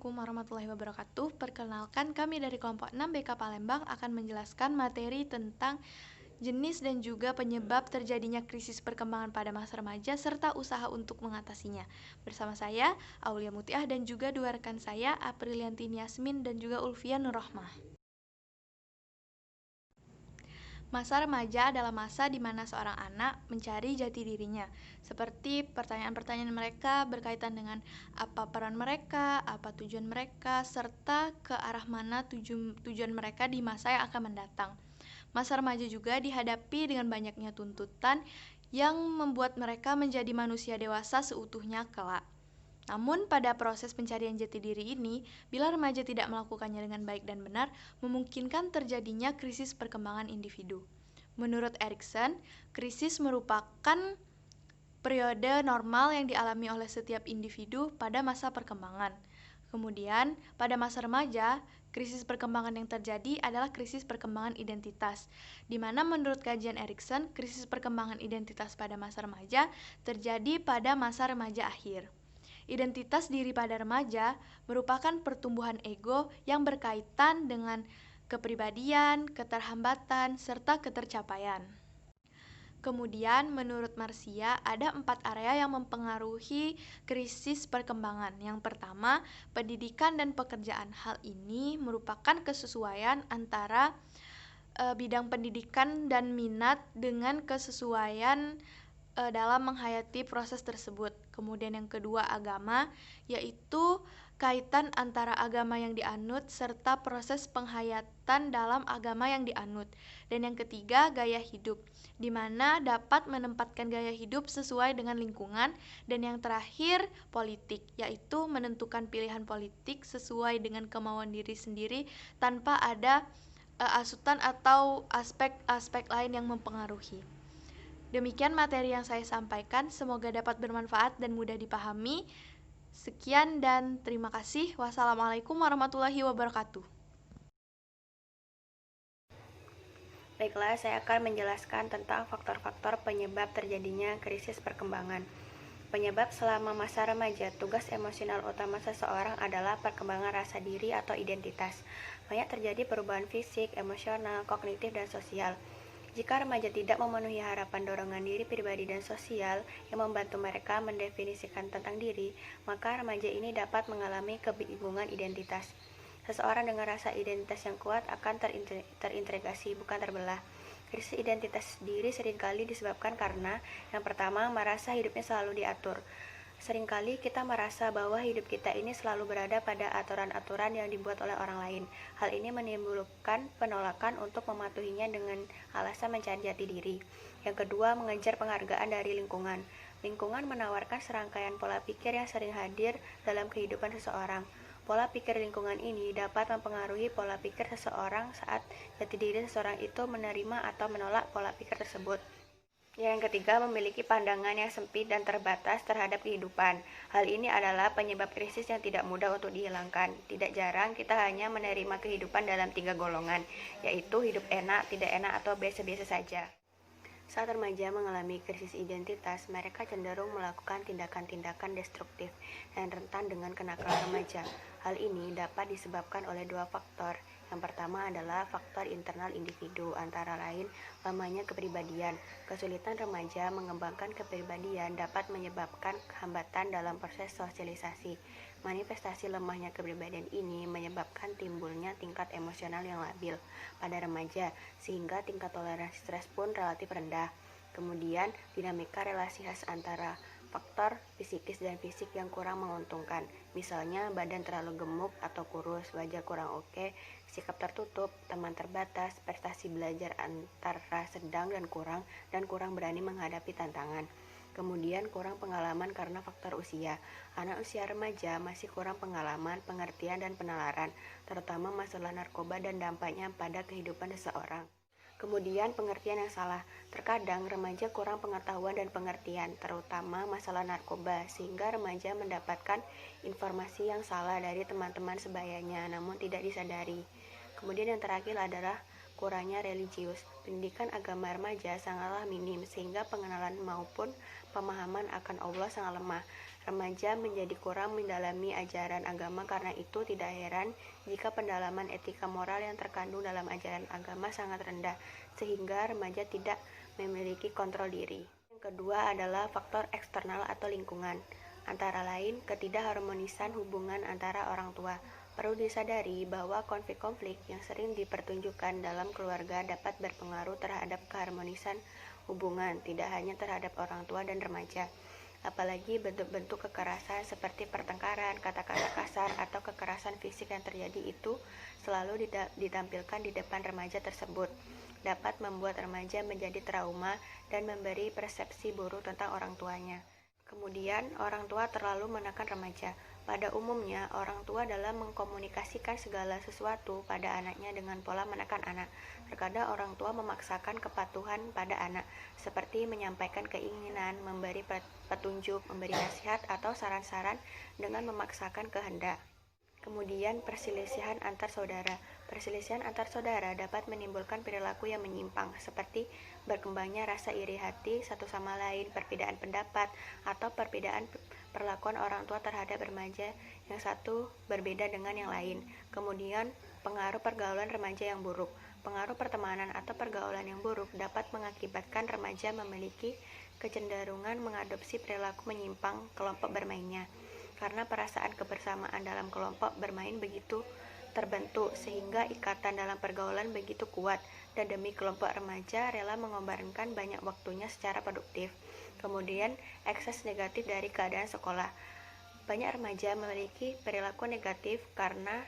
Assalamualaikum warahmatullahi wabarakatuh. Perkenalkan, kami dari kelompok 6 BK Palembang akan menjelaskan materi tentang jenis dan juga penyebab terjadinya krisis perkembangan pada masa remaja serta usaha untuk mengatasinya. Bersama saya, Aulia Mutiah, dan juga dua rekan saya, Apriliantini Yasmin dan juga Ulfia Nurrohmah. Masa remaja adalah masa di mana seorang anak mencari jati dirinya, seperti pertanyaan-pertanyaan mereka berkaitan dengan apa peran mereka, apa tujuan mereka, serta ke arah mana tujuan mereka di masa yang akan mendatang. Masa remaja juga dihadapi dengan banyaknya tuntutan yang membuat mereka menjadi manusia dewasa seutuhnya kelak. Namun pada proses pencarian jati diri ini, bila remaja tidak melakukannya dengan baik dan benar, memungkinkan terjadinya krisis perkembangan individu. Menurut Erikson, krisis merupakan periode normal yang dialami oleh setiap individu pada masa perkembangan. Kemudian, pada masa remaja, krisis perkembangan yang terjadi adalah krisis perkembangan identitas, di mana menurut kajian Erikson, krisis perkembangan identitas pada masa remaja terjadi pada masa remaja akhir. Identitas diri pada remaja merupakan pertumbuhan ego yang berkaitan dengan kepribadian, keterhambatan, serta ketercapaian. Kemudian, menurut Marcia, ada 4 area yang mempengaruhi krisis perkembangan. Yang pertama, pendidikan dan pekerjaan. Hal ini merupakan kesesuaian antara bidang pendidikan dan minat dengan kesesuaian dalam menghayati proses tersebut. Kemudian yang kedua, agama, yaitu kaitan antara agama yang dianut serta proses penghayatan dalam agama yang dianut. Dan yang ketiga, gaya hidup, di mana dapat menempatkan gaya hidup sesuai dengan lingkungan. Dan yang terakhir, politik, yaitu menentukan pilihan politik sesuai dengan kemauan diri sendiri tanpa ada asutan atau aspek-aspek lain yang mempengaruhi. Demikian materi yang saya sampaikan, semoga dapat bermanfaat dan mudah dipahami. Sekian dan terima kasih. Wassalamualaikum warahmatullahi wabarakatuh. Baiklah, saya akan menjelaskan tentang faktor-faktor penyebab terjadinya krisis perkembangan. Penyebab selama masa remaja, tugas emosional utama seseorang adalah perkembangan rasa diri atau identitas. Banyak terjadi perubahan fisik, emosional, kognitif, dan sosial. Jika remaja tidak memenuhi harapan dorongan diri pribadi dan sosial yang membantu mereka mendefinisikan tentang diri, maka remaja ini dapat mengalami kebingungan identitas. Seseorang dengan rasa identitas yang kuat akan terintegrasi, bukan terbelah. Krisis identitas diri seringkali disebabkan karena, yang pertama, merasa hidupnya selalu diatur. Seringkali kita merasa bahwa hidup kita ini selalu berada pada aturan-aturan yang dibuat oleh orang lain. Hal ini menimbulkan penolakan untuk mematuhinya dengan alasan mencari jati diri. Yang kedua, mengejar penghargaan dari lingkungan. Lingkungan menawarkan serangkaian pola pikir yang sering hadir dalam kehidupan seseorang. Pola pikir lingkungan ini dapat mempengaruhi pola pikir seseorang saat jati diri seseorang itu menerima atau menolak pola pikir tersebut. Yang ketiga, memiliki pandangan yang sempit dan terbatas terhadap kehidupan. Hal ini adalah penyebab krisis yang tidak mudah untuk dihilangkan. Tidak jarang kita hanya menerima kehidupan dalam 3 golongan, yaitu hidup enak, tidak enak, atau biasa-biasa saja. Saat remaja mengalami krisis identitas, mereka cenderung melakukan tindakan-tindakan destruktif dan rentan dengan kenakalan remaja. Hal ini dapat disebabkan oleh 2 faktor. Yang pertama adalah faktor internal individu, antara lain lamanya kepribadian. Kesulitan remaja mengembangkan kepribadian dapat menyebabkan hambatan dalam proses sosialisasi. Manifestasi lemahnya kepribadian ini menyebabkan timbulnya tingkat emosional yang labil pada remaja, sehingga tingkat toleransi stres pun relatif rendah. Kemudian, dinamika relasi khas antara faktor psikis dan fisik yang kurang menguntungkan, misalnya badan terlalu gemuk atau kurus, wajah kurang oke, sikap tertutup, teman terbatas, prestasi belajar antara sedang dan kurang berani menghadapi tantangan. Kemudian kurang pengalaman karena faktor usia. Anak usia remaja masih kurang pengalaman, pengertian, dan penalaran, terutama masalah narkoba dan dampaknya pada kehidupan seseorang. Kemudian pengertian yang salah. Terkadang remaja kurang pengetahuan dan pengertian, terutama masalah narkoba, sehingga remaja mendapatkan informasi yang salah dari teman-teman sebayanya, namun tidak disadari. Kemudian yang terakhir adalah kurangnya religius. Pendidikan agama remaja sangatlah minim, sehingga pengenalan maupun pemahaman akan Allah sangat lemah. Remaja menjadi kurang mendalami ajaran agama, karena itu tidak heran jika pendalaman etika moral yang terkandung dalam ajaran agama sangat rendah, sehingga remaja tidak memiliki kontrol diri. Yang kedua adalah faktor eksternal atau lingkungan, antara lain ketidakharmonisan hubungan antara orang tua. Perlu disadari bahwa konflik-konflik yang sering dipertunjukkan dalam keluarga dapat berpengaruh terhadap keharmonisan hubungan, tidak hanya terhadap orang tua dan remaja. Apalagi bentuk-bentuk kekerasan seperti pertengkaran, kata-kata kasar, atau kekerasan fisik yang terjadi itu selalu ditampilkan di depan remaja tersebut. Dapat membuat remaja menjadi trauma dan memberi persepsi buruk tentang orang tuanya. Kemudian, orang tua terlalu menekan remaja. Pada umumnya, orang tua dalam mengkomunikasikan segala sesuatu pada anaknya dengan pola menekan anak. Terkadang orang tua memaksakan kepatuhan pada anak, seperti menyampaikan keinginan, memberi petunjuk, memberi nasihat, atau saran-saran dengan memaksakan kehendak. Kemudian, perselisihan antar saudara. Perselisihan antar saudara dapat menimbulkan perilaku yang menyimpang, seperti berkembangnya rasa iri hati satu sama lain, perbedaan pendapat, atau perbedaan perlakuan orang tua terhadap remaja yang satu berbeda dengan yang lain. Kemudian, pengaruh pergaulan remaja yang buruk. Pengaruh pertemanan atau pergaulan yang buruk dapat mengakibatkan remaja memiliki kecenderungan mengadopsi perilaku menyimpang kelompok bermainnya. Karena perasaan kebersamaan dalam kelompok bermain begitu terbentuk, sehingga ikatan dalam pergaulan begitu kuat, dan demi kelompok remaja rela mengorbankan banyak waktunya secara produktif. Kemudian, ekses negatif dari keadaan sekolah. Banyak remaja memiliki perilaku negatif karena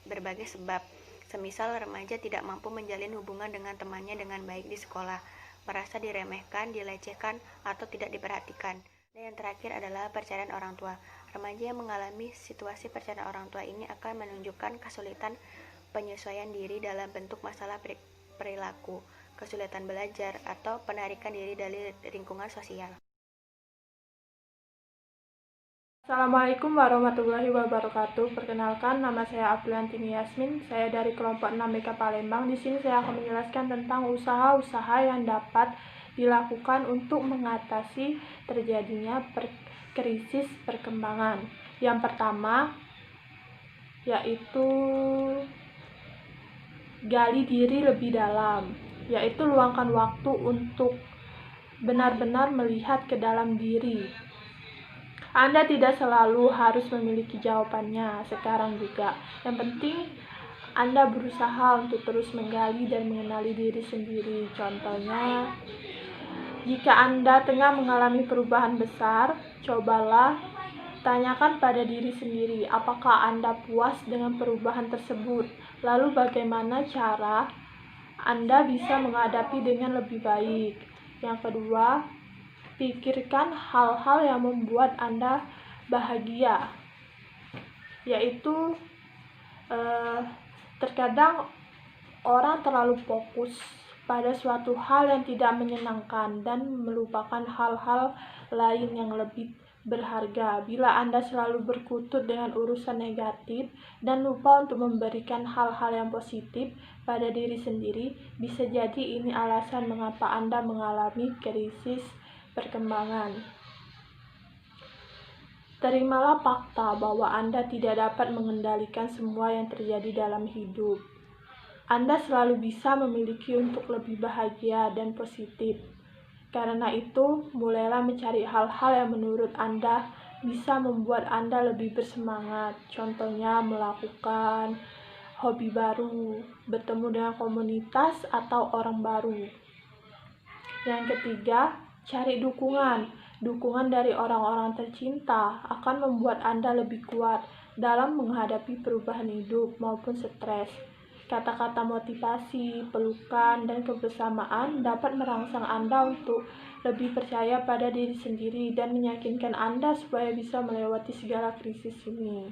berbagai sebab. Semisal remaja tidak mampu menjalin hubungan dengan temannya dengan baik di sekolah, merasa diremehkan, dilecehkan, atau tidak diperhatikan. Dan yang terakhir adalah perceraian orang tua. Remaja yang mengalami situasi perceraian orang tua ini akan menunjukkan kesulitan penyesuaian diri dalam bentuk masalah perilaku, kesulitan belajar, atau penarikan diri dari lingkungan sosial. Assalamualaikum warahmatullahi wabarakatuh. Perkenalkan, nama saya Apriantini Yasmin. Saya dari kelompok 6 BK Palembang. Di sini saya akan menjelaskan tentang usaha-usaha yang dapat dilakukan untuk mengatasi terjadinya krisis perkembangan. Yang pertama yaitu gali diri lebih dalam, yaitu luangkan waktu untuk benar-benar melihat ke dalam diri. Anda tidak selalu harus memiliki jawabannya sekarang juga. Yang penting Anda berusaha untuk terus menggali dan mengenali diri sendiri. Contohnya, jika Anda tengah mengalami perubahan besar, cobalah tanyakan pada diri sendiri, apakah Anda puas dengan perubahan tersebut? Lalu bagaimana cara Anda bisa menghadapi dengan lebih baik? Yang kedua, pikirkan hal-hal yang membuat Anda bahagia, yaitu terkadang orang terlalu fokus pada suatu hal yang tidak menyenangkan dan melupakan hal-hal lain yang lebih berharga. Bila Anda selalu berkutat dengan urusan negatif dan lupa untuk memberikan hal-hal yang positif pada diri sendiri, bisa jadi ini alasan mengapa Anda mengalami krisis perkembangan. Terimalah fakta bahwa Anda tidak dapat mengendalikan semua yang terjadi dalam hidup. Anda selalu bisa memiliki untuk lebih bahagia dan positif. Karena itu, mulailah mencari hal-hal yang menurut Anda bisa membuat Anda lebih bersemangat. Contohnya melakukan hobi baru, bertemu dengan komunitas atau orang baru. Yang ketiga, cari dukungan. Dukungan dari orang-orang tercinta akan membuat Anda lebih kuat dalam menghadapi perubahan hidup maupun stres. Kata-kata motivasi, pelukan, dan kebersamaan dapat merangsang Anda untuk lebih percaya pada diri sendiri dan meyakinkan Anda supaya bisa melewati segala krisis ini.